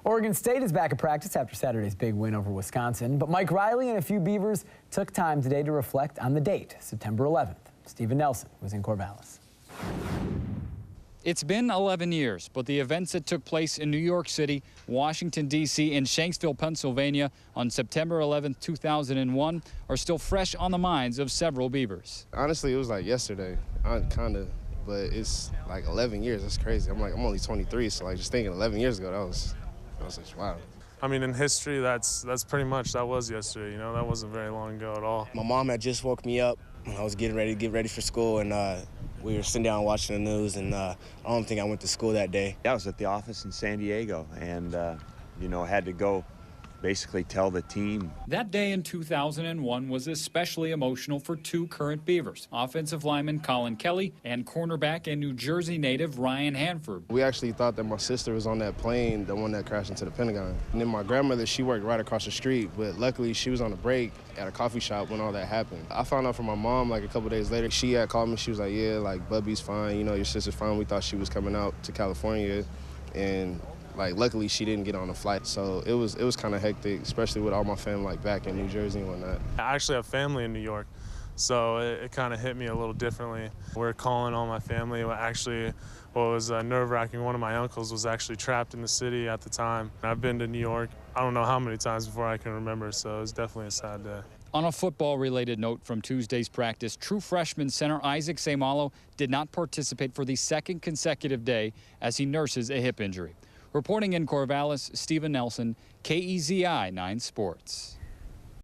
Oregon State is back at practice after Saturday's big win over Wisconsin, but Mike Riley and a few Beavers took time today to reflect on the date, September 11th. Stephen Nelson was in Corvallis. It's been 11 years, but the events that took place in New York City, Washington, D.C., and Shanksville, Pennsylvania on September 11, 2001 are still fresh on the minds of several Beavers. Honestly, it was like yesterday, kind of, but it's like 11 years. That's crazy. I'm only 23, so just thinking 11 years ago, that was just wow. I mean, in history, that's pretty much, that was yesterday, you know, that wasn't very long ago at all. My mom had just woke me up. I was getting ready for school, and we were sitting down watching the news, and I don't think I went to school that day. I was at the office in San Diego, and, you know, had to go basically tell the team. That day in 2001 was especially emotional for two current Beavers, offensive lineman Colin Kelly and cornerback and New Jersey native Ryan Handford. We actually thought that my sister was on that plane, the one that crashed into the Pentagon. And then my grandmother, she worked right across the street, but luckily she was on a break at a coffee shop when all that happened. I found out from my mom like a couple days later. She had called me, she was like, yeah, like Bubby's fine, you know, your sister's fine. We thought she was coming out to California, and luckily she didn't get on a flight, so it was kind of hectic, especially with all my family back in New Jersey and whatnot. I actually have family in New York, so it kind of hit me a little differently. We're calling all my family. Actually, what was nerve-wracking, one of my uncles was actually trapped in the city at the time. I've been to New York, I don't know how many times before I can remember, so it was definitely a sad day. On a football-related note from Tuesday's practice, true freshman center Isaac Seimalo did not participate for the second consecutive day as he nurses a hip injury. Reporting in Corvallis, Stephen Nelson, KEZI 9 Sports.